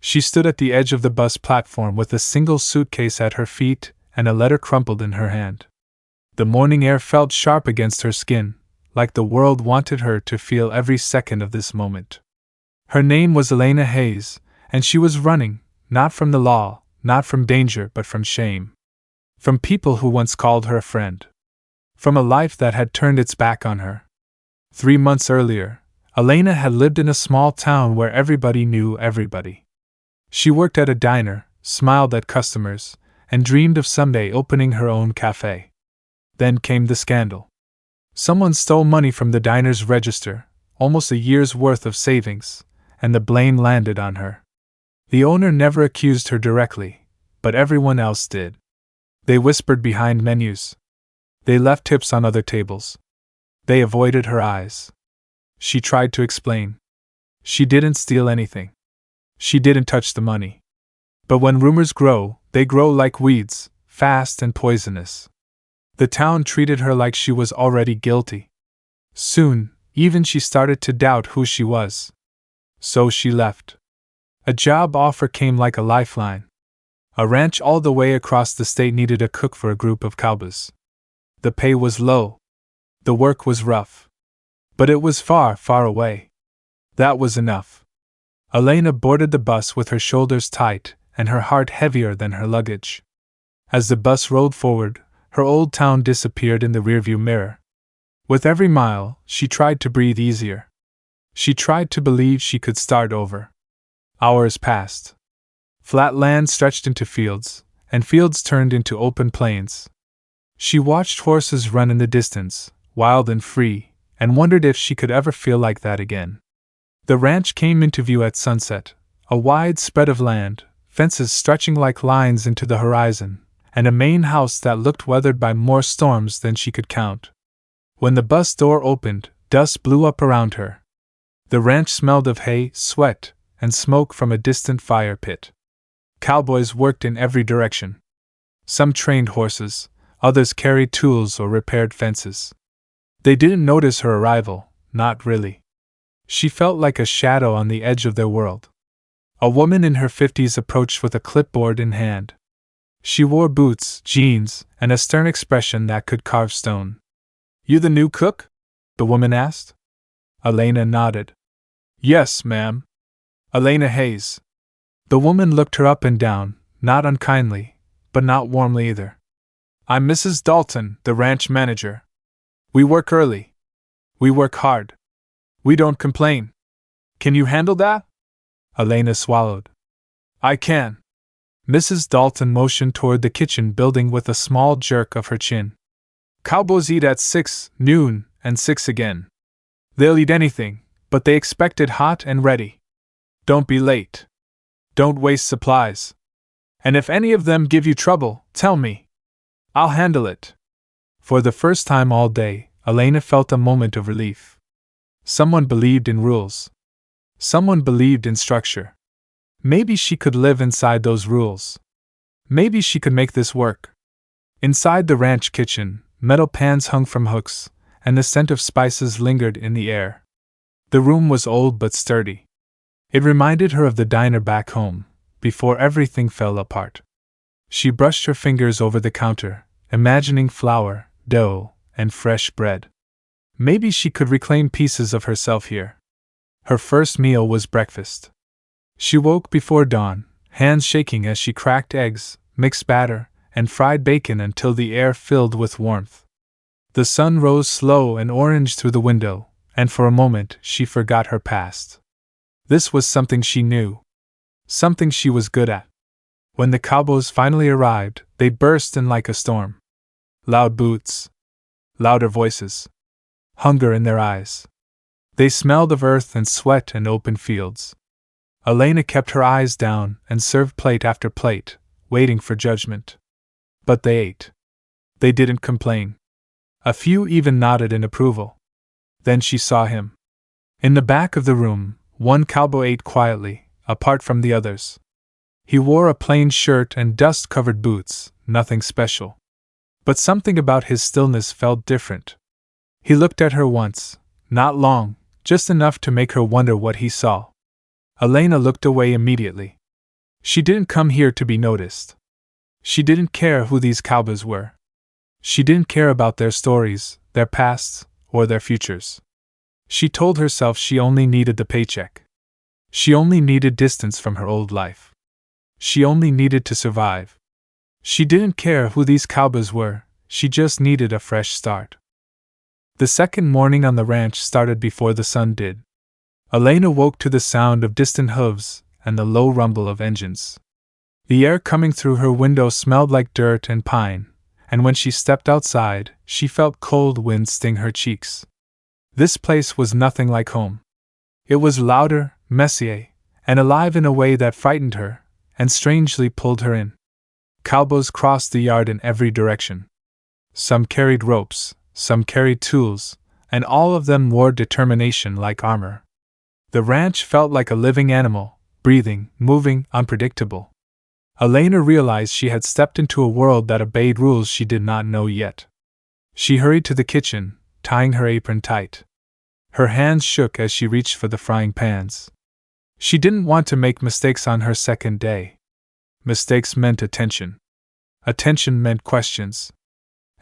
She stood at the edge of the bus platform with a single suitcase at her feet and a letter crumpled in her hand. The morning air felt sharp against her skin, like the world wanted her to feel every second of this moment. Her name was Elena Hayes, and she was running, not from the law, not from danger, but from shame. From people who once called her a friend. From a life that had turned its back on her. 3 months earlier, Elena had lived in a small town where everybody knew everybody. She worked at a diner, smiled at customers, and dreamed of someday opening her own cafe. Then came the scandal. Someone stole money from the diner's register, almost a year's worth of savings, and the blame landed on her. The owner never accused her directly, but everyone else did. They whispered behind menus. They left tips on other tables. They avoided her eyes. She tried to explain. She didn't steal anything. She didn't touch the money. But when rumors grow, they grow like weeds, fast and poisonous. The town treated her like she was already guilty. Soon, even she started to doubt who she was. So she left. A job offer came like a lifeline. A ranch all the way across the state needed a cook for a group of cowboys. The pay was low. The work was rough. But it was far, far away. That was enough. Elena boarded the bus with her shoulders tight and her heart heavier than her luggage. As the bus rolled forward, her old town disappeared in the rearview mirror. With every mile, she tried to breathe easier. She tried to believe she could start over. Hours passed. Flat land stretched into fields, and fields turned into open plains. She watched horses run in the distance, wild and free, and wondered if she could ever feel like that again. The ranch came into view at sunset, a wide spread of land, fences stretching like lines into the horizon, and a main house that looked weathered by more storms than she could count. When the bus door opened, dust blew up around her. The ranch smelled of hay, sweat, and smoke from a distant fire pit. Cowboys worked in every direction. Some trained horses, others carried tools or repaired fences. They didn't notice her arrival, not really. She felt like a shadow on the edge of their world. A woman in her 50s approached with a clipboard in hand. She wore boots, jeans, and a stern expression that could carve stone. "You the new cook?" the woman asked. Elena nodded. "Yes, ma'am. Elena Hayes." The woman looked her up and down, not unkindly, but not warmly either. "I'm Mrs. Dalton, the ranch manager. We work early. We work hard. We don't complain. Can you handle that?" Elena swallowed. "I can." Mrs. Dalton motioned toward the kitchen building with a small jerk of her chin. "Cowboys eat at 6, noon, and 6 again. They'll eat anything, but they expect it hot and ready. Don't be late. Don't waste supplies. And if any of them give you trouble, tell me. I'll handle it." For the first time all day, Elena felt a moment of relief. Someone believed in rules. Someone believed in structure. Maybe she could live inside those rules. Maybe she could make this work. Inside the ranch kitchen, metal pans hung from hooks, and the scent of spices lingered in the air. The room was old but sturdy. It reminded her of the diner back home, before everything fell apart. She brushed her fingers over the counter, imagining flour, dough, and fresh bread. Maybe she could reclaim pieces of herself here. Her first meal was breakfast. She woke before dawn, hands shaking as she cracked eggs, mixed batter, and fried bacon until the air filled with warmth. The sun rose slow and orange through the window, and for a moment she forgot her past. This was something she knew. Something she was good at. When the Cowboys finally arrived, they burst in like a storm. Loud boots. Louder voices. Hunger in their eyes. They smelled of earth and sweat and open fields. Elena kept her eyes down and served plate after plate, waiting for judgment. But they ate. They didn't complain. A few even nodded in approval. Then she saw him. In the back of the room, one cowboy ate quietly, apart from the others. He wore a plain shirt and dust-covered boots, nothing special. But something about his stillness felt different. He looked at her once, not long, just enough to make her wonder what he saw. Elena looked away immediately. She didn't come here to be noticed. She didn't care who these cowboys were. She didn't care about their stories, their pasts, or their futures. She told herself she only needed the paycheck. She only needed distance from her old life. She only needed to survive. She didn't care who these cowboys were, she just needed a fresh start. The second morning on the ranch started before the sun did. Elena woke to the sound of distant hooves and the low rumble of engines. The air coming through her window smelled like dirt and pine, and when she stepped outside, she felt cold wind sting her cheeks. This place was nothing like home. It was louder, messier, and alive in a way that frightened her, and strangely pulled her in. Cowboys crossed the yard in every direction. Some carried ropes, some carried tools, and all of them wore determination like armor. The ranch felt like a living animal, breathing, moving, unpredictable. Elena realized she had stepped into a world that obeyed rules she did not know yet. She hurried to the kitchen, tying her apron tight. Her hands shook as she reached for the frying pans. She didn't want to make mistakes on her second day. Mistakes meant attention. Attention meant questions.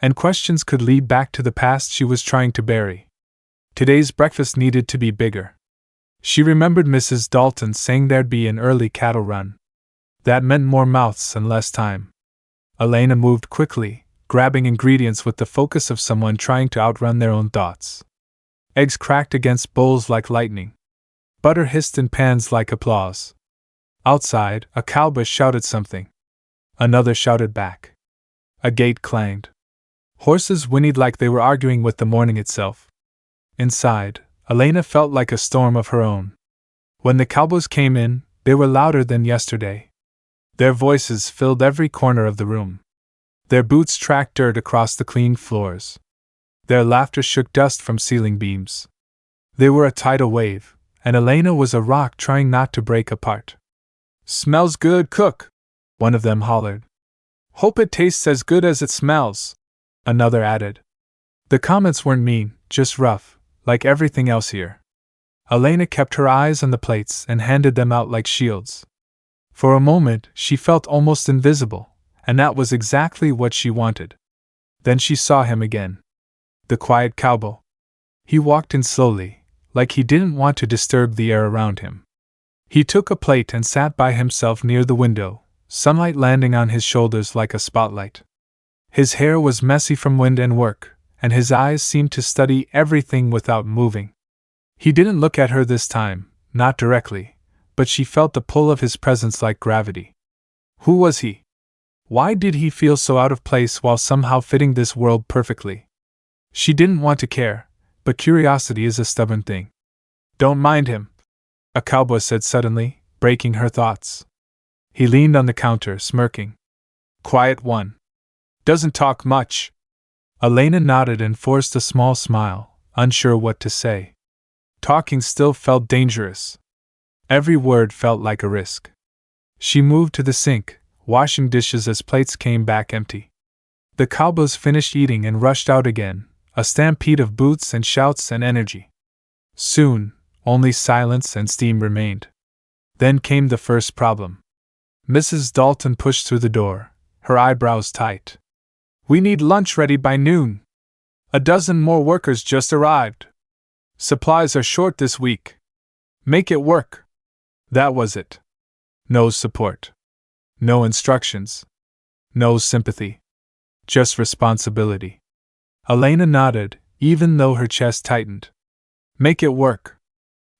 And questions could lead back to the past she was trying to bury. Today's breakfast needed to be bigger. She remembered Mrs. Dalton saying there'd be an early cattle run. That meant more mouths and less time. Elena moved quickly, grabbing ingredients with the focus of someone trying to outrun their own thoughts. Eggs cracked against bowls like lightning. Butter hissed in pans like applause. Outside, a cowboy shouted something. Another shouted back. A gate clanged. Horses whinnied like they were arguing with the morning itself. Inside, Elena felt like a storm of her own. When the cowboys came in, they were louder than yesterday. Their voices filled every corner of the room. Their boots tracked dirt across the clean floors. Their laughter shook dust from ceiling beams. They were a tidal wave, and Elena was a rock trying not to break apart. "Smells good, cook," one of them hollered. "Hope it tastes as good as it smells," another added. The comments weren't mean, just rough, like everything else here. Elena kept her eyes on the plates and handed them out like shields. For a moment, she felt almost invisible, and that was exactly what she wanted. Then she saw him again. The quiet cowboy. He walked in slowly, like he didn't want to disturb the air around him. He took a plate and sat by himself near the window, sunlight landing on his shoulders like a spotlight. His hair was messy from wind and work, and his eyes seemed to study everything without moving. He didn't look at her this time, not directly, but she felt the pull of his presence like gravity. Who was he? Why did he feel so out of place while somehow fitting this world perfectly? She didn't want to care, but curiosity is a stubborn thing. "Don't mind him," a cowboy said suddenly, breaking her thoughts. He leaned on the counter, smirking. "Quiet one. Doesn't talk much." Elena nodded and forced a small smile, unsure what to say. Talking still felt dangerous. Every word felt like a risk. She moved to the sink, washing dishes as plates came back empty. The cowboys finished eating and rushed out again, a stampede of boots and shouts and energy. Soon, only silence and steam remained. Then came the first problem. Mrs. Dalton pushed through the door, her eyebrows tight. "We need lunch ready by noon. A dozen more workers just arrived. Supplies are short this week. Make it work." That was it. No support. No instructions. No sympathy. Just responsibility. Elena nodded, even though her chest tightened. Make it work.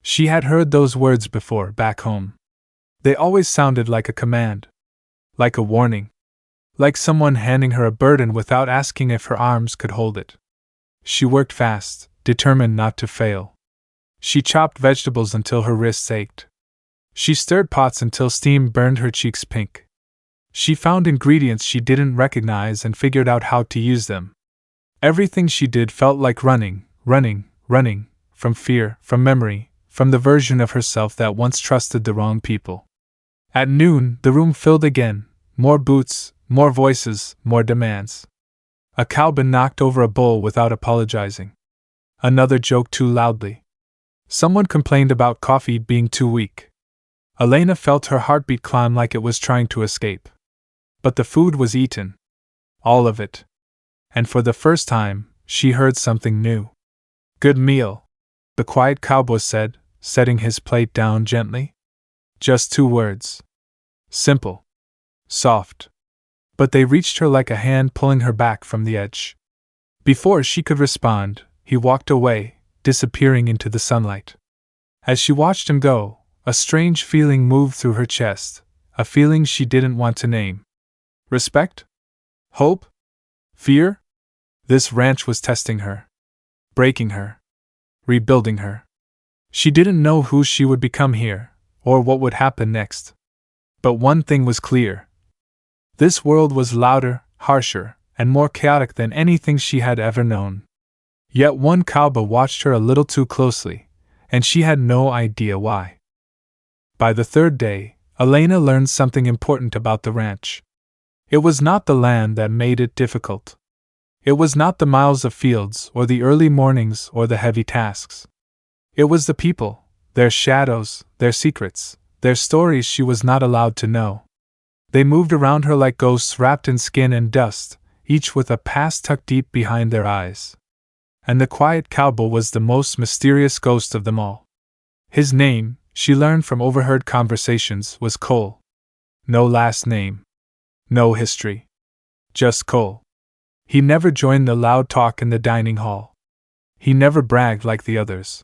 She had heard those words before, back home. They always sounded like a command. Like a warning. Like someone handing her a burden without asking if her arms could hold it. She worked fast, determined not to fail. She chopped vegetables until her wrists ached. She stirred pots until steam burned her cheeks pink. She found ingredients she didn't recognize and figured out how to use them. Everything she did felt like running, from fear, from memory, from the version of herself that once trusted the wrong people. At noon, the room filled again, more boots, more voices, more demands. A cowboy knocked over a bowl without apologizing. Another joked too loudly. Someone complained about coffee being too weak. Elena felt her heartbeat climb like it was trying to escape. But the food was eaten. All of it. And for the first time, she heard something new. "Good meal," the quiet cowboy said, setting his plate down gently. Just 2 words. Simple. Soft. But they reached her like a hand pulling her back from the edge. Before she could respond, he walked away, disappearing into the sunlight. As she watched him go, a strange feeling moved through her chest, a feeling she didn't want to name. Respect? Hope? Fear? This ranch was testing her. Breaking her. Rebuilding her. She didn't know who she would become here, or what would happen next. But one thing was clear. This world was louder, harsher, and more chaotic than anything she had ever known. Yet one cowboy watched her a little too closely, and she had no idea why. By the 3rd day, Elena learned something important about the ranch. It was not the land that made it difficult. It was not the miles of fields, or the early mornings, or the heavy tasks. It was the people, their shadows, their secrets, their stories she was not allowed to know. They moved around her like ghosts wrapped in skin and dust, each with a past tucked deep behind their eyes. And the quiet cowboy was the most mysterious ghost of them all. His name, she learned from overheard conversations, was Cole. No last name. No history. Just Cole. He never joined the loud talk in the dining hall. He never bragged like the others.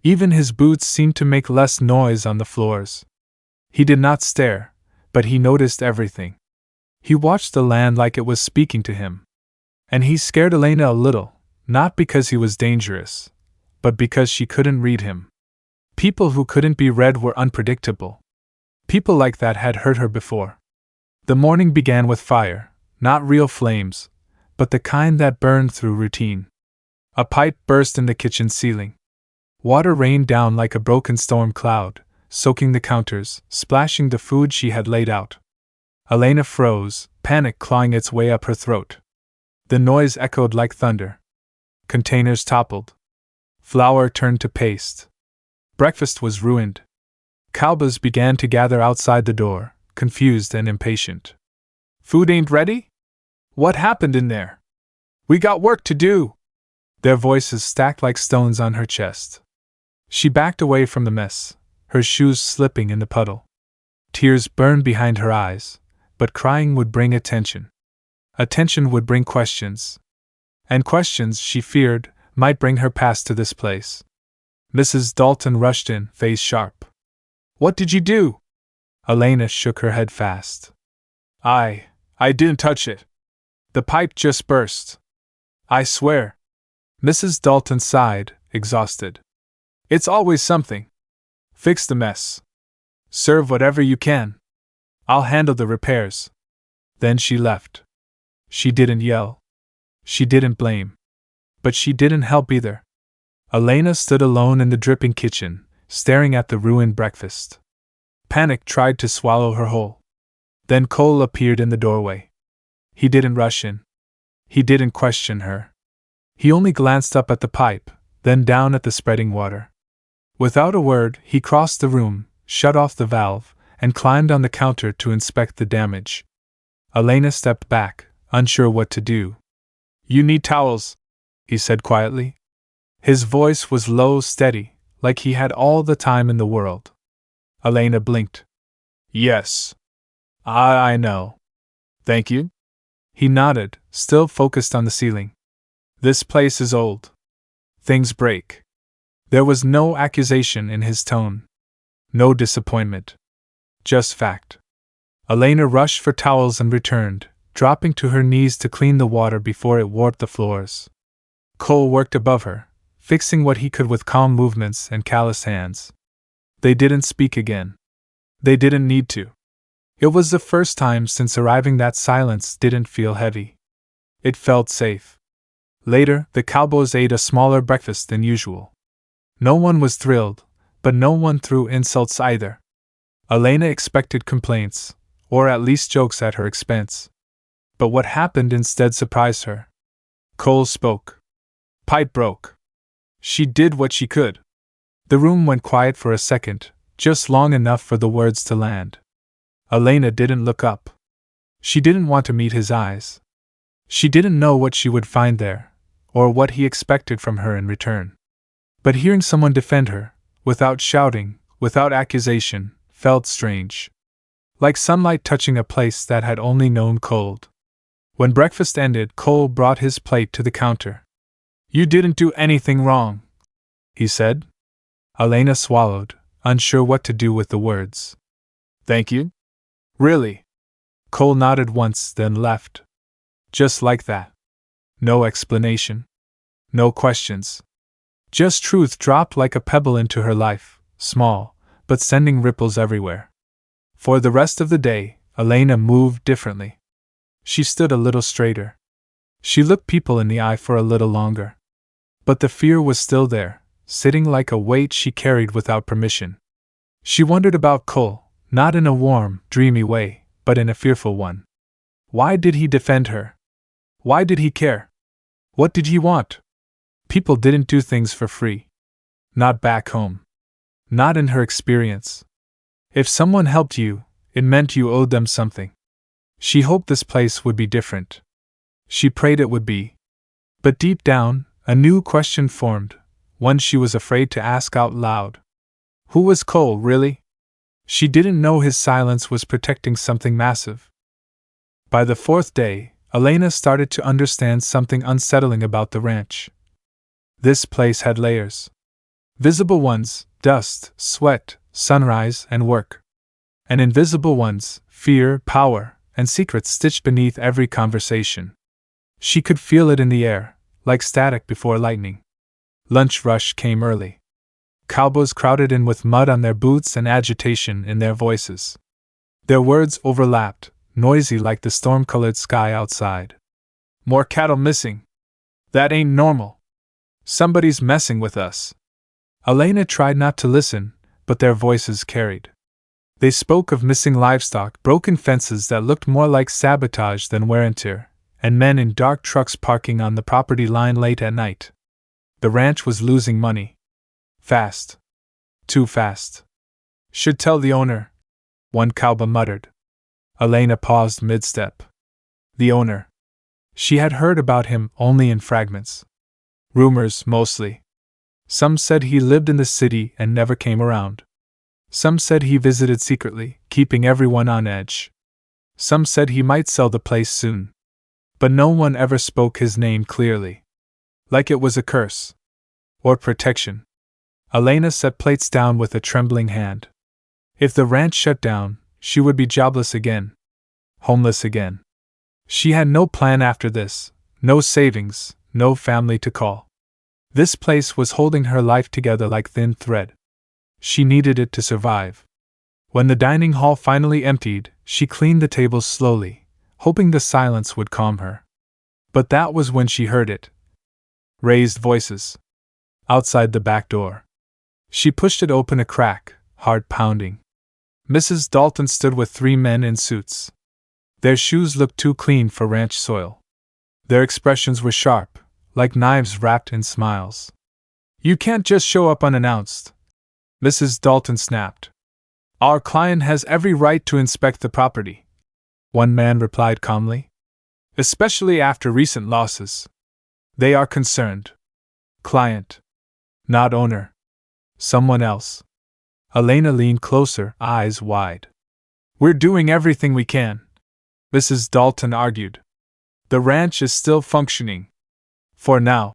Even his boots seemed to make less noise on the floors. He did not stare, but he noticed everything. He watched the land like it was speaking to him. And he scared Elena a little, not because he was dangerous, but because she couldn't read him. People who couldn't be read were unpredictable. People like that had hurt her before. The morning began with fire, not real flames, but the kind that burned through routine. A pipe burst in the kitchen ceiling. Water rained down like a broken storm cloud, soaking the counters, splashing the food she had laid out. Elena froze, panic clawing its way up her throat. The noise echoed like thunder. Containers toppled. Flour turned to paste. Breakfast was ruined. Cowboys began to gather outside the door, confused and impatient. "Food ain't ready? What happened in there? We got work to do!" Their voices stacked like stones on her chest. She backed away from the mess, her shoes slipping in the puddle. Tears burned behind her eyes, but crying would bring attention. Attention would bring questions. And questions, she feared, might bring her past to this place. Mrs. Dalton rushed in, face sharp. "What did you do?" Elena shook her head fast. I didn't touch it. The pipe just burst. I swear." Mrs. Dalton sighed, exhausted. "It's always something. Fix the mess. Serve whatever you can. I'll handle the repairs." Then she left. She didn't yell. She didn't blame. But she didn't help either. Elena stood alone in the dripping kitchen, staring at the ruined breakfast. Panic tried to swallow her whole. Then Cole appeared in the doorway. He didn't rush in. He didn't question her. He only glanced up at the pipe, then down at the spreading water. Without a word, he crossed the room, shut off the valve, and climbed on the counter to inspect the damage. Elena stepped back, unsure what to do. "You need towels," he said quietly. His voice was low, steady, like he had all the time in the world. Elena blinked. "Yes. I know. Thank you." He nodded, still focused on the ceiling. "This place is old. Things break." There was no accusation in his tone. No disappointment. Just fact. Elena rushed for towels and returned, dropping to her knees to clean the water before it warped the floors. Cole worked above her, fixing what he could with calm movements and callous hands. They didn't speak again. They didn't need to. It was the first time since arriving that silence didn't feel heavy. It felt safe. Later, the Cowboys ate a smaller breakfast than usual. No one was thrilled, but no one threw insults either. Elena expected complaints, or at least jokes at her expense. But what happened instead surprised her. Cole spoke. "Pipe broke. She did what she could." The room went quiet for a second, just long enough for the words to land. Elena didn't look up. She didn't want to meet his eyes. She didn't know what she would find there, or what he expected from her in return. But hearing someone defend her, without shouting, without accusation, felt strange. Like sunlight touching a place that had only known cold. When breakfast ended, Cole brought his plate to the counter. "You didn't do anything wrong," he said. Elena swallowed, unsure what to do with the words. "Thank you? Really?" Cole nodded once, then left. Just like that. No explanation. No questions. Just truth dropped like a pebble into her life, small, but sending ripples everywhere. For the rest of the day, Elena moved differently. She stood a little straighter. She looked people in the eye for a little longer. But the fear was still there, sitting like a weight she carried without permission. She wondered about Cole, not in a warm, dreamy way, but in a fearful one. Why did he defend her? Why did he care? What did he want? People didn't do things for free. Not back home. Not in her experience. If someone helped you, it meant you owed them something. She hoped this place would be different. She prayed it would be. But deep down, a new question formed, one she was afraid to ask out loud. Who was Cole, really? She didn't know his silence was protecting something massive. By the fourth day, Elena started to understand something unsettling about the ranch. This place had layers. Visible ones, dust, sweat, sunrise, and work. And invisible ones, fear, power, and secrets stitched beneath every conversation. She could feel it in the air, like static before lightning. Lunch rush came early. Cowboys crowded in with mud on their boots and agitation in their voices. Their words overlapped, noisy like the storm-colored sky outside. "More cattle missing. That ain't normal. Somebody's messing with us." Elena tried not to listen, but their voices carried. They spoke of missing livestock, broken fences that looked more like sabotage than wear and tear, and men in dark trucks parking on the property line late at night. The ranch was losing money. Fast. Too fast. "Should tell the owner," one cowboy muttered. Elena paused mid-step. The owner. She had heard about him only in fragments. Rumors, mostly. Some said he lived in the city and never came around. Some said he visited secretly, keeping everyone on edge. Some said he might sell the place soon. But no one ever spoke his name clearly. Like it was a curse. Or protection. Elena set plates down with a trembling hand. If the ranch shut down, she would be jobless again. Homeless again. She had no plan after this, no savings, no family to call. This place was holding her life together like thin thread. She needed it to survive. When the dining hall finally emptied, she cleaned the tables slowly, hoping the silence would calm her. But that was when she heard it. Raised voices. Outside the back door. She pushed it open a crack, heart pounding. Mrs. Dalton stood with 3 men in suits. Their shoes looked too clean for ranch soil. Their expressions were sharp, like knives wrapped in smiles. "You can't just show up unannounced," Mrs. Dalton snapped. "Our client has every right to inspect the property," one man replied calmly. "Especially after recent losses. They are concerned. Client. Not owner. Someone else." Elena leaned closer, eyes wide. "We're doing everything we can," Mrs. Dalton argued. "The ranch is still functioning. For now,"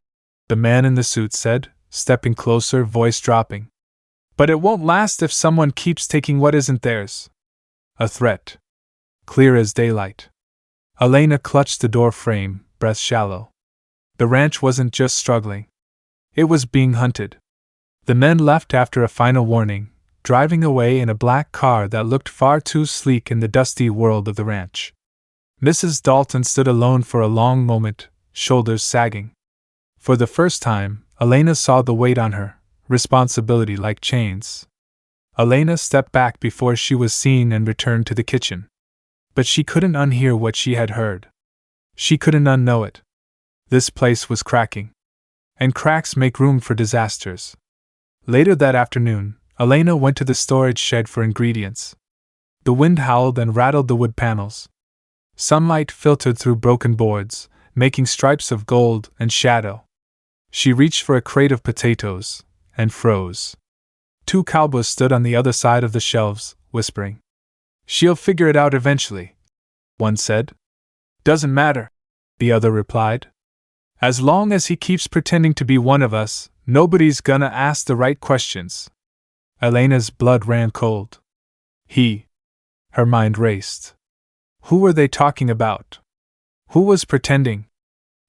the man in the suit said, stepping closer, voice dropping. "But it won't last if someone keeps taking what isn't theirs." A threat. Clear as daylight. Elena clutched the door frame, breath shallow. The ranch wasn't just struggling. It was being hunted. The men left after a final warning, driving away in a black car that looked far too sleek in the dusty world of the ranch. Mrs. Dalton stood alone for a long moment, shoulders sagging. For the first time, Elena saw the weight on her, responsibility like chains. Elena stepped back before she was seen and returned to the kitchen. But she couldn't unhear what she had heard. She couldn't unknow it. This place was cracking. And cracks make room for disasters. Later that afternoon, Elena went to the storage shed for ingredients. The wind howled and rattled the wood panels. Sunlight filtered through broken boards, making stripes of gold and shadow. She reached for a crate of potatoes, and froze. 2 cowboys stood on the other side of the shelves, whispering. "She'll figure it out eventually," one said. "Doesn't matter," the other replied. "As long as he keeps pretending to be one of us, nobody's gonna ask the right questions." Elena's blood ran cold. Her mind raced. Who were they talking about? Who was pretending?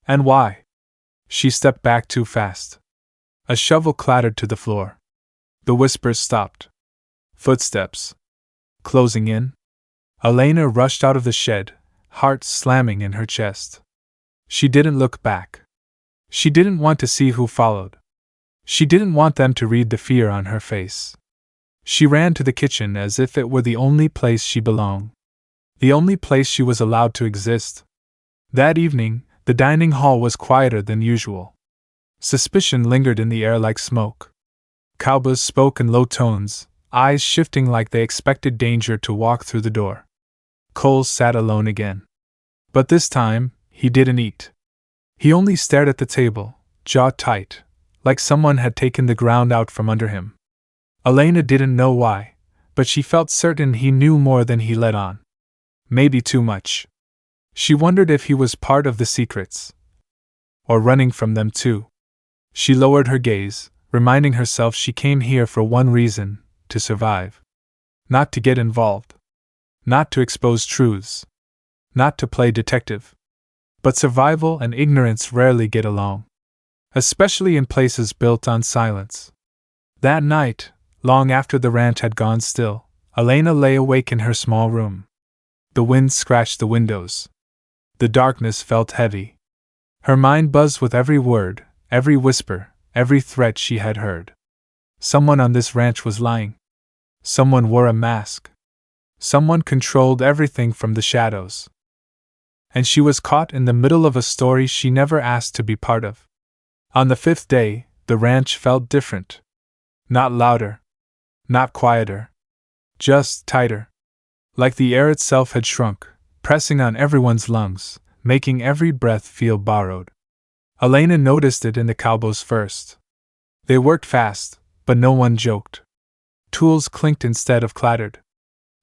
And why? She stepped back too fast. A shovel clattered to the floor. The whispers stopped. Footsteps. Closing in. Elena rushed out of the shed, heart slamming in her chest. She didn't look back. She didn't want to see who followed. She didn't want them to read the fear on her face. She ran to the kitchen as if it were the only place she belonged. The only place she was allowed to exist. That evening, the dining hall was quieter than usual. Suspicion lingered in the air like smoke. Cowboys spoke in low tones, eyes shifting like they expected danger to walk through the door. Cole sat alone again. But this time, he didn't eat. He only stared at the table, jaw tight, like someone had taken the ground out from under him. Elena didn't know why, but she felt certain he knew more than he let on. Maybe too much. She wondered if he was part of the secrets. Or running from them too. She lowered her gaze, reminding herself she came here for one reason: to survive. Not to get involved. Not to expose truths. Not to play detective. But survival and ignorance rarely get along. Especially in places built on silence. That night, long after the ranch had gone still, Elena lay awake in her small room. The wind scratched the windows. The darkness felt heavy. Her mind buzzed with every word, every whisper, every threat she had heard. Someone on this ranch was lying. Someone wore a mask. Someone controlled everything from the shadows. And she was caught in the middle of a story she never asked to be part of. On the 5th day, the ranch felt different. Not louder. Not quieter. Just tighter. Like the air itself had shrunk, pressing on everyone's lungs, making every breath feel borrowed. Elena noticed it in the cowboys first. They worked fast, but no one joked. Tools clinked instead of clattered.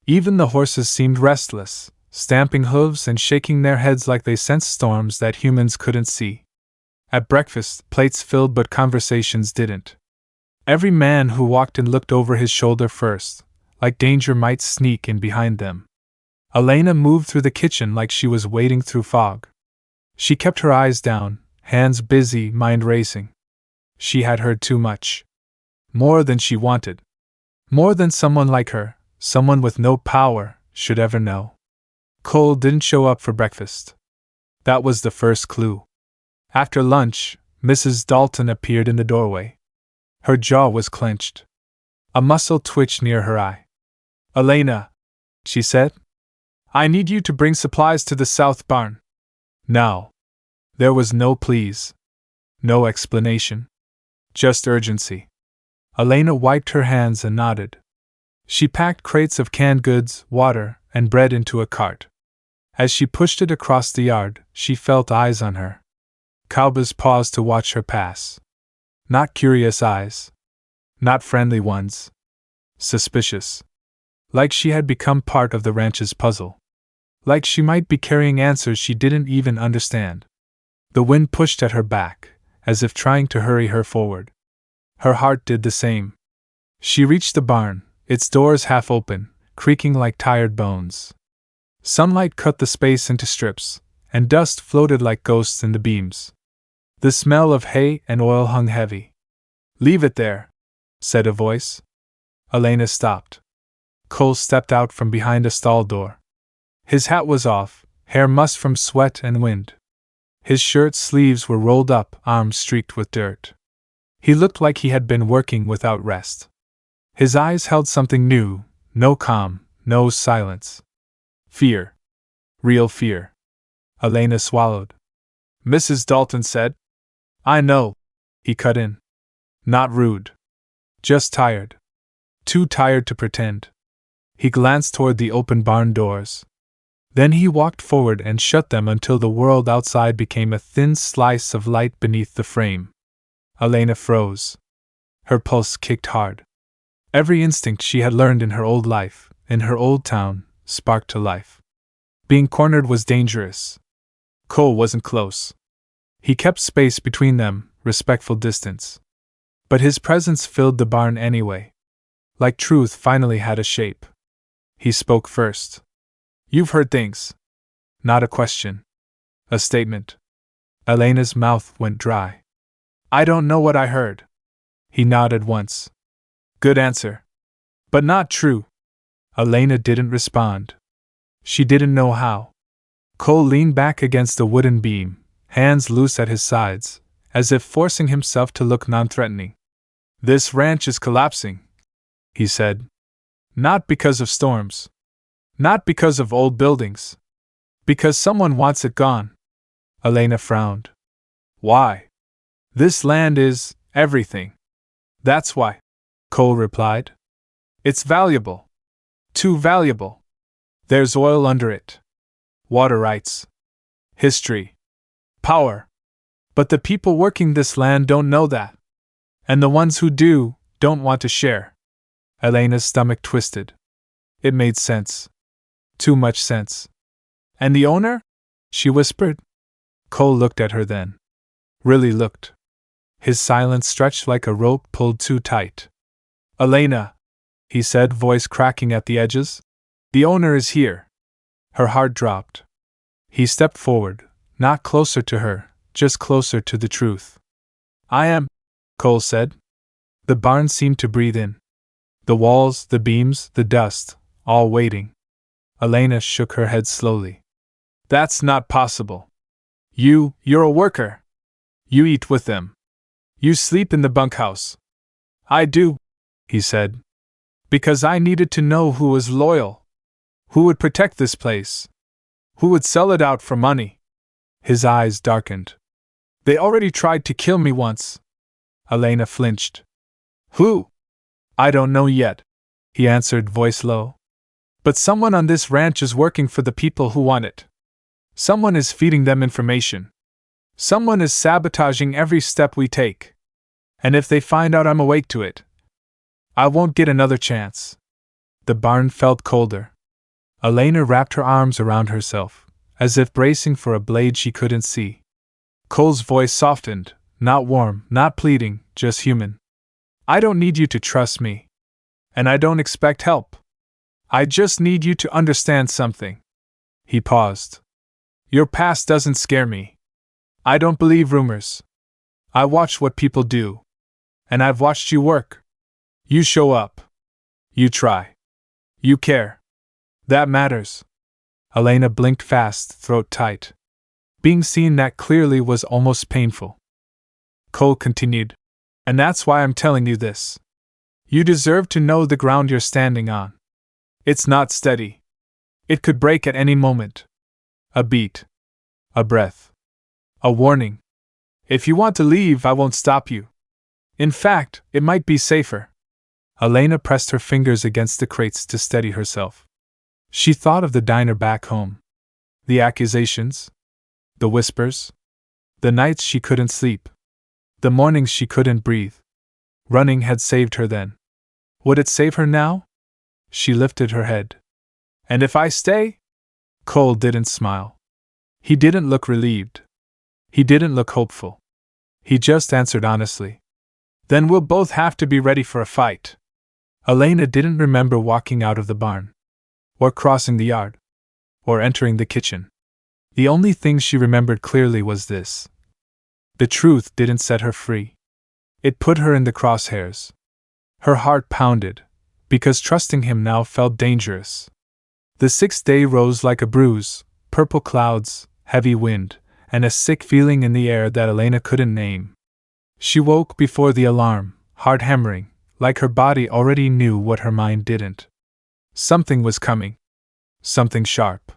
Even the horses seemed restless, stamping hooves and shaking their heads like they sensed storms that humans couldn't see. At breakfast, plates filled but conversations didn't. Every man who walked in looked over his shoulder first, like danger might sneak in behind them. Elena moved through the kitchen like she was wading through fog. She kept her eyes down, hands busy, mind racing. She had heard too much. More than she wanted. More than someone like her, someone with no power, should ever know. Cole didn't show up for breakfast. That was the first clue. After lunch, Mrs. Dalton appeared in the doorway. Her jaw was clenched. A muscle twitched near her eye. "Elena," she said, "I need you to bring supplies to the south barn. Now." There was no please. No explanation. Just urgency. Elena wiped her hands and nodded. She packed crates of canned goods, water, and bread into a cart. As she pushed it across the yard, she felt eyes on her. Cowboys paused to watch her pass. Not curious eyes. Not friendly ones. Suspicious. Like she had become part of the ranch's puzzle. Like she might be carrying answers she didn't even understand. The wind pushed at her back, as if trying to hurry her forward. Her heart did the same. She reached the barn, its doors half open, creaking like tired bones. Sunlight cut the space into strips, and dust floated like ghosts in the beams. The smell of hay and oil hung heavy. "Leave it there," said a voice. Elena stopped. Cole stepped out from behind a stall door. His hat was off, hair mussed from sweat and wind. His shirt sleeves were rolled up, arms streaked with dirt. He looked like he had been working without rest. His eyes held something new, no calm, no silence. Fear. Real fear. Elena swallowed. "Mrs. Dalton said." "I know," he cut in. Not rude. Just tired. too tired to pretend. He glanced toward the open barn doors. Then he walked forward and shut them until the world outside became a thin slice of light beneath the frame. Elena froze. Her pulse kicked hard. Every instinct she had learned in her old life, in her old town, sparked to life. Being cornered was dangerous. Cole wasn't close. He kept space between them, respectful distance. But his presence filled the barn anyway. Like truth finally had a shape. He spoke first. "You've heard things." Not a question. A statement. Elena's mouth went dry. "I don't know what I heard." He nodded once. "Good answer. But not true." Elena didn't respond. She didn't know how. Cole leaned back against a wooden beam, hands loose at his sides, as if forcing himself to look non-threatening. "This ranch is collapsing," he said. "Not because of storms. Not because of old buildings. Because someone wants it gone." Elena frowned. "Why?" "This land is everything. That's why," Cole replied. "It's valuable. Too valuable. There's oil under it. Water rights. History. Power. But the people working this land don't know that. And the ones who do, don't want to share." Elena's stomach twisted. It made sense. Too much sense. "And the owner?" she whispered. Cole looked at her then. Really looked. His silence stretched like a rope pulled too tight. "Elena," he said, voice cracking at the edges, "the owner is here." Her heart dropped. He stepped forward, not closer to her, just closer to the truth. "I am," Cole said. The barn seemed to breathe in. The walls, the beams, the dust, all waiting. Elena shook her head slowly. "That's not possible. You're a worker. You eat with them. You sleep in the bunkhouse." "I do," he said. "Because I needed to know who was loyal. Who would protect this place. Who would sell it out for money." His eyes darkened. "They already tried to kill me once." Elena flinched. "Who?" "I don't know yet," he answered, voice low. "But someone on this ranch is working for the people who want it. Someone is feeding them information. Someone is sabotaging every step we take. And if they find out I'm awake to it, I won't get another chance." The barn felt colder. Elena wrapped her arms around herself, as if bracing for a blade she couldn't see. Cole's voice softened, not warm, not pleading, just human. "I don't need you to trust me. And I don't expect help. I just need you to understand something." He paused. "Your past doesn't scare me. I don't believe rumors. I watch what people do. And I've watched you work. You show up. You try. You care. That matters." Elena blinked fast, throat tight. Being seen that clearly was almost painful. Cole continued, "And that's why I'm telling you this. You deserve to know the ground you're standing on. It's not steady. It could break at any moment. A beat. A breath. A warning. If you want to leave, I won't stop you. In fact, it might be safer." Elena pressed her fingers against the crates to steady herself. She thought of the diner back home. The accusations. The whispers. The nights she couldn't sleep. The mornings she couldn't breathe. Running had saved her then. Would it save her now? She lifted her head. "And if I stay?" Cole didn't smile. He didn't look relieved. He didn't look hopeful. He just answered honestly. "Then we'll both have to be ready for a fight." Elena didn't remember walking out of the barn, or crossing the yard, or entering the kitchen. The only thing she remembered clearly was this. The truth didn't set her free. It put her in the crosshairs. Her heart pounded, because trusting him now felt dangerous. The sixth day rose like a bruise, purple clouds, heavy wind, and a sick feeling in the air that Elena couldn't name. She woke before the alarm, heart hammering, like her body already knew what her mind didn't. Something was coming. Something sharp.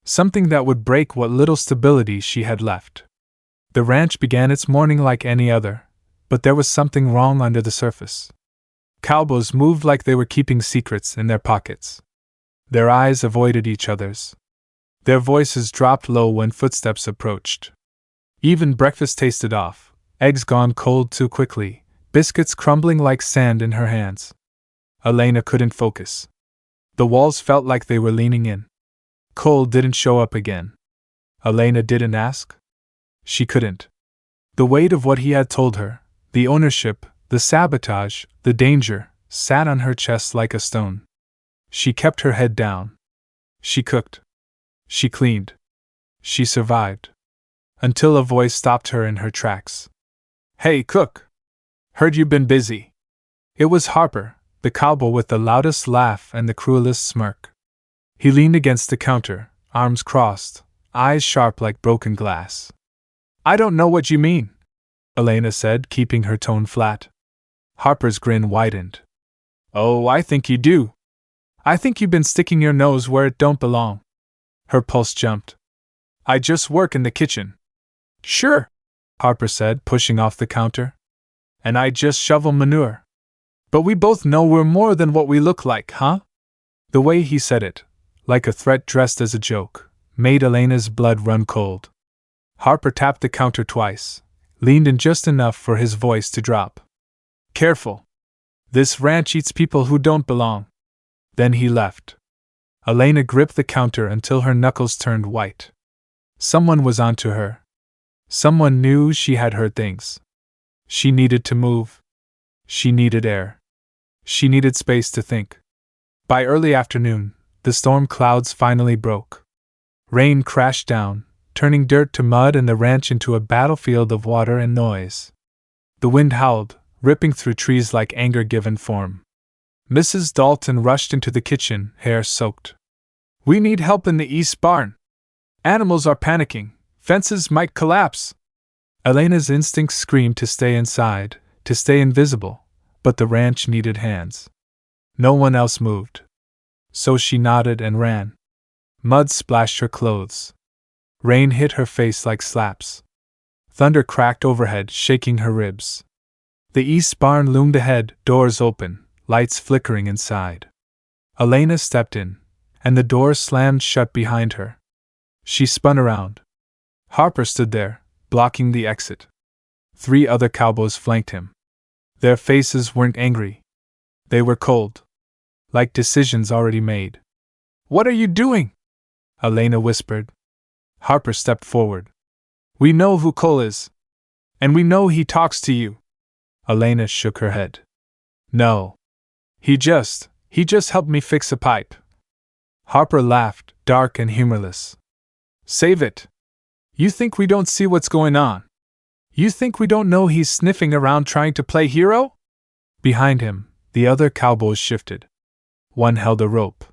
Something that would break what little stability she had left. The ranch began its morning like any other, but there was something wrong under the surface. Cowboys moved like they were keeping secrets in their pockets. Their eyes avoided each other's. Their voices dropped low when footsteps approached. Even breakfast tasted off, eggs gone cold too quickly, biscuits crumbling like sand in her hands. Elena couldn't focus. The walls felt like they were leaning in. Cole didn't show up again. Elena didn't ask. She couldn't. The weight of what he had told her, the ownership, the sabotage, the danger, sat on her chest like a stone. She kept her head down. She cooked. She cleaned. She survived. Until a voice stopped her in her tracks. "Hey, cook! Heard you've been busy." It was Harper, the cowboy with the loudest laugh and the cruelest smirk. He leaned against the counter, arms crossed, eyes sharp like broken glass. "I don't know what you mean," Elena said, keeping her tone flat. Harper's grin widened. "Oh, I think you do. I think you've been sticking your nose where it don't belong." Her pulse jumped. "I just work in the kitchen." "Sure," Harper said, pushing off the counter. "And I just shovel manure. But we both know we're more than what we look like, huh?" The way he said it, like a threat dressed as a joke, made Elena's blood run cold. Harper tapped the counter twice, leaned in just enough for his voice to drop. "Careful. This ranch eats people who don't belong." Then he left. Elena gripped the counter until her knuckles turned white. Someone was onto her. Someone knew she had heard things. She needed to move. She needed air. She needed space to think. By early afternoon, the storm clouds finally broke. Rain crashed down, turning dirt to mud and the ranch into a battlefield of water and noise. The wind howled, ripping through trees like anger given form. Mrs. Dalton rushed into the kitchen, hair soaked. "We need help in the east barn. Animals are panicking. Fences might collapse." Elena's instincts screamed to stay inside, to stay invisible, but the ranch needed hands. No one else moved. So she nodded and ran. Mud splashed her clothes. Rain hit her face like slaps. Thunder cracked overhead, shaking her ribs. The east barn loomed ahead, doors open, lights flickering inside. Elena stepped in, and the door slammed shut behind her. She spun around. Harper stood there, blocking the exit. 3 other cowboys flanked him. Their faces weren't angry. They were cold. Like decisions already made. "What are you doing?" Elena whispered. Harper stepped forward. "We know who Cole is. And we know he talks to you." Elena shook her head. "No. He just helped me fix a pipe." Harper laughed, dark and humorless. "Save it. You think we don't see what's going on? You think we don't know he's sniffing around trying to play hero?" Behind him, the other cowboys shifted. One held a rope.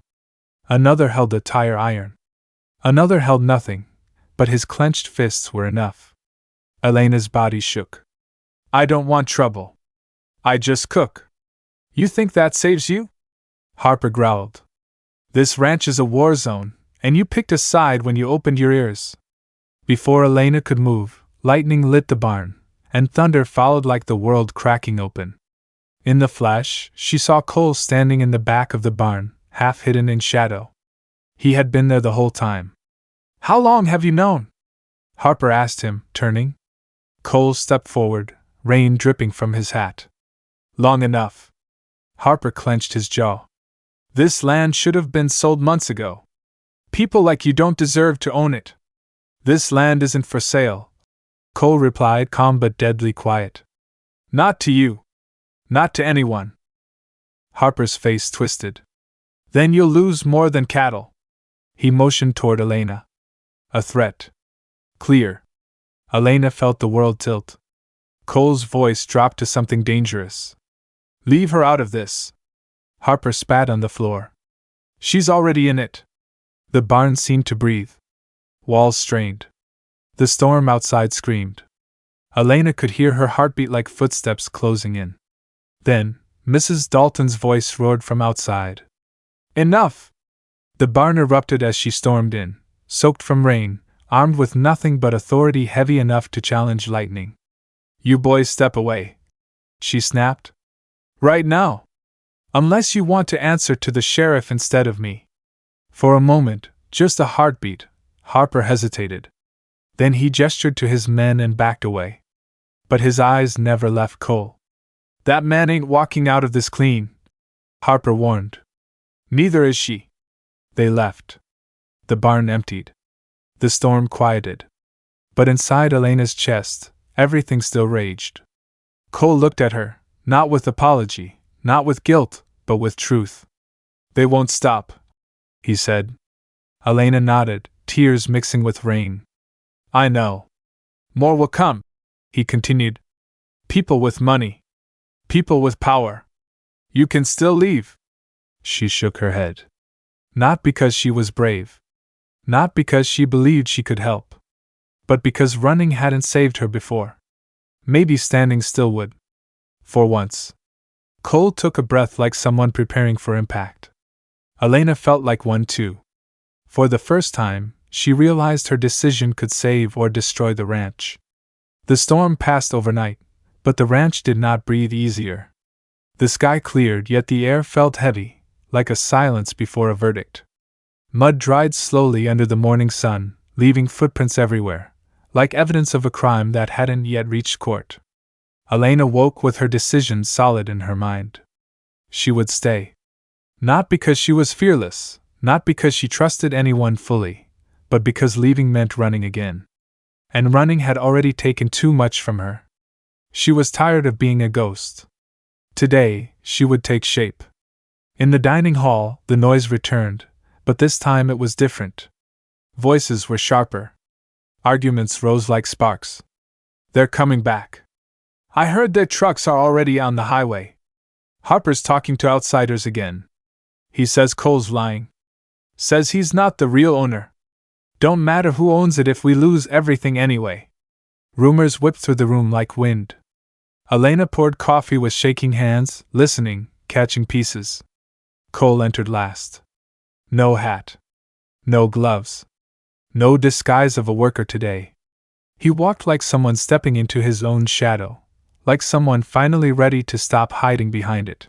Another held a tire iron. Another held nothing, but his clenched fists were enough. Elena's body shook. "I don't want trouble. I just cook. You think that saves you?" Harper growled. "This ranch is a war zone, and you picked a side when you opened your ears." Before Elena could move, lightning lit the barn, and thunder followed like the world cracking open. In the flash, she saw Cole standing in the back of the barn, half hidden in shadow. He had been there the whole time. "How long have you known?" Harper asked him, turning. Cole stepped forward, rain dripping from his hat. "Long enough." Harper clenched his jaw. "This land should have been sold months ago. People like you don't deserve to own it." "This land isn't for sale," Cole replied, calm but deadly quiet. "Not to you. Not to anyone." Harper's face twisted. "Then you'll lose more than cattle." He motioned toward Elena. A threat. Clear. Elena felt the world tilt. Cole's voice dropped to something dangerous. "Leave her out of this." Harper spat on the floor. "She's already in it." The barn seemed to breathe. Walls strained. The storm outside screamed. Elena could hear her heartbeat like footsteps closing in. Then, Mrs. Dalton's voice roared from outside. "Enough!" The barn erupted as she stormed in, soaked from rain, armed with nothing but authority heavy enough to challenge lightning. "You boys step away," she snapped. "Right now!" Unless you want to answer to the sheriff instead of me. For a moment, just a heartbeat, Harper hesitated. Then he gestured to his men and backed away. But his eyes never left Cole. That man ain't walking out of this clean, Harper warned. Neither is she. They left. The barn emptied. The storm quieted. But inside Elena's chest, everything still raged. Cole looked at her, not with apology, not with guilt, but with truth. They won't stop, he said. Elena nodded, tears mixing with rain. I know. More will come, he continued. People with money. People with power. You can still leave. She shook her head. Not because she was brave. Not because she believed she could help. But because running hadn't saved her before. Maybe standing still would. For once. Cole took a breath like someone preparing for impact. Elena felt like one too. For the first time, she realized her decision could save or destroy the ranch. The storm passed overnight, but the ranch did not breathe easier. The sky cleared, yet the air felt heavy, like a silence before a verdict. Mud dried slowly under the morning sun, leaving footprints everywhere, like evidence of a crime that hadn't yet reached court. Elena woke with her decision solid in her mind. She would stay. Not because she was fearless, not because she trusted anyone fully, but because leaving meant running again. And running had already taken too much from her. She was tired of being a ghost. Today, she would take shape. In the dining hall, the noise returned, but this time it was different. Voices were sharper. Arguments rose like sparks. They're coming back. I heard their trucks are already on the highway. Harper's talking to outsiders again. He says Cole's lying. Says he's not the real owner. Don't matter who owns it if we lose everything anyway. Rumors whipped through the room like wind. Elena poured coffee with shaking hands, listening, catching pieces. Cole entered last. No hat. No gloves. No disguise of a worker today. He walked like someone stepping into his own shadow, like someone finally ready to stop hiding behind it.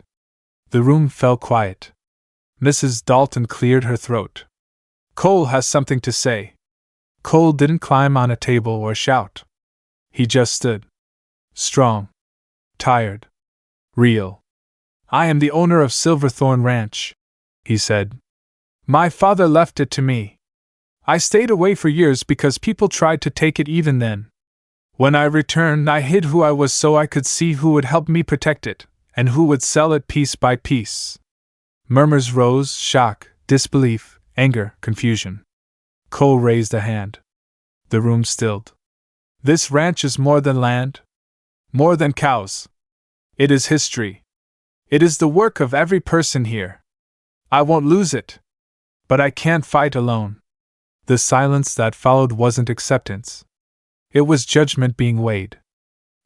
The room fell quiet. Mrs. Dalton cleared her throat. Cole has something to say. Cole didn't climb on a table or shout. He just stood. Strong. Tired. Real. I am the owner of Silverthorne Ranch, he said. My father left it to me. I stayed away for years because people tried to take it even then. When I returned, I hid who I was so I could see who would help me protect it, and who would sell it piece by piece. Murmurs rose, shock, disbelief, anger, confusion. Cole raised a hand. The room stilled. This ranch is more than land. More than cows. It is history. It is the work of every person here. I won't lose it. But I can't fight alone. The silence that followed wasn't acceptance. It was judgment being weighed.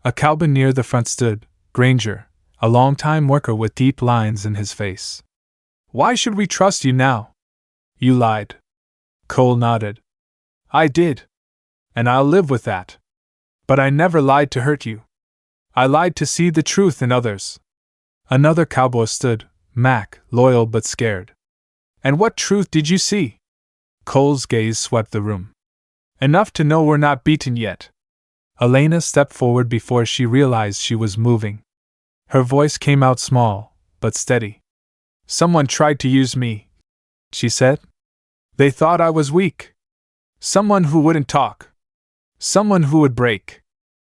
A cowboy near the front stood, Granger, a long-time worker with deep lines in his face. Why should we trust you now? You lied. Cole nodded. I did. And I'll live with that. But I never lied to hurt you. I lied to see the truth in others. Another cowboy stood, Mac, loyal but scared. And what truth did you see? Cole's gaze swept the room. Enough to know we're not beaten yet. Elena stepped forward before she realized she was moving. Her voice came out small, but steady. Someone tried to use me, she said. They thought I was weak. Someone who wouldn't talk. Someone who would break.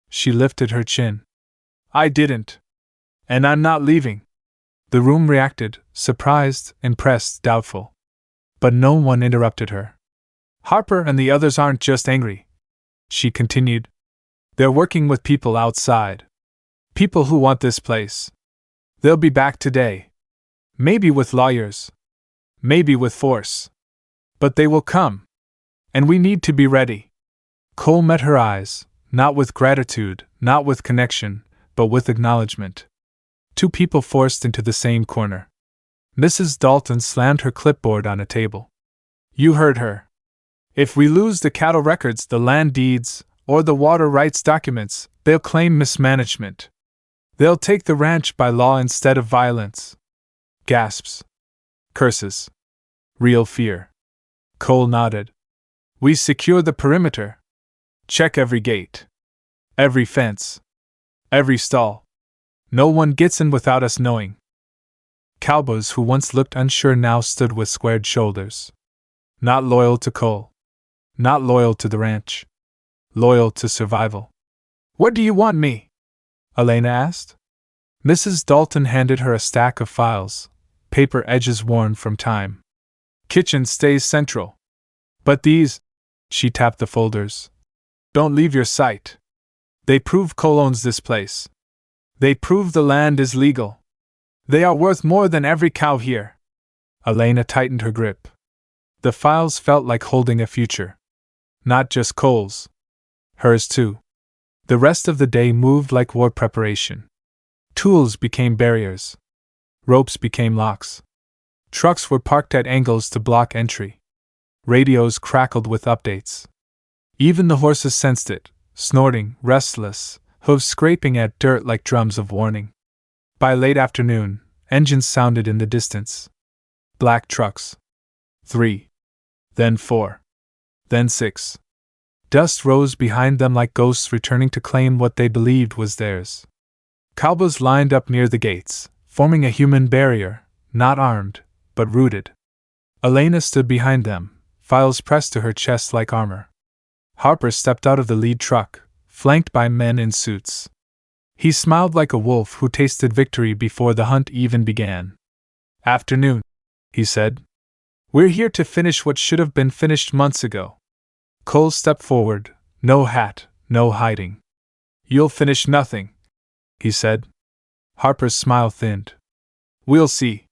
She lifted her chin. I didn't. And I'm not leaving. The room reacted, surprised, impressed, doubtful. But no one interrupted her. Harper and the others aren't just angry, she continued. They're working with people outside. People who want this place. They'll be back today. Maybe with lawyers. Maybe with force. But they will come. And we need to be ready. Cole met her eyes, not with gratitude, not with connection, but with acknowledgement. Two people forced into the same corner. Mrs. Dalton slammed her clipboard on a table. You heard her. If we lose the cattle records, the land deeds, or the water rights documents, they'll claim mismanagement. They'll take the ranch by law instead of violence. Gasps. Curses. Real fear. Cole nodded. We secure the perimeter. Check every gate. Every fence. Every stall. No one gets in without us knowing. Cowboys who once looked unsure now stood with squared shoulders. Not loyal to Cole. Not loyal to the ranch. Loyal to survival. What do you want me? Elena asked. Mrs. Dalton handed her a stack of files, paper edges worn from time. Kitchen stays central. But these, she tapped the folders, don't leave your sight. They prove Cole owns this place. They prove the land is legal. They are worth more than every cow here. Elena tightened her grip. The files felt like holding a future. Not just Cole's. Hers too. The rest of the day moved like war preparation. Tools became barriers. Ropes became locks. Trucks were parked at angles to block entry. Radios crackled with updates. Even the horses sensed it, snorting, restless, hooves scraping at dirt like drums of warning. By late afternoon, engines sounded in the distance. Black trucks. 3. Then 4. Then 6. Dust rose behind them like ghosts returning to claim what they believed was theirs. Cowboys lined up near the gates, forming a human barrier, not armed, but rooted. Elena stood behind them, files pressed to her chest like armor. Harper stepped out of the lead truck, flanked by men in suits. He smiled like a wolf who tasted victory before the hunt even began. Afternoon, he said. We're here to finish what should have been finished months ago. Cole stepped forward, no hat, no hiding. You'll finish nothing, he said. Harper's smile thinned. We'll see.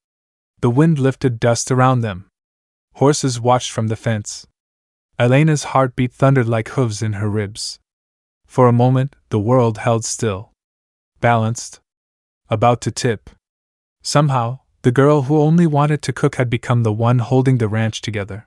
The wind lifted dust around them. Horses watched from the fence. Elena's heartbeat thundered like hooves in her ribs. For a moment, the world held still. Balanced. About to tip. Somehow, the girl who only wanted to cook had become the one holding the ranch together.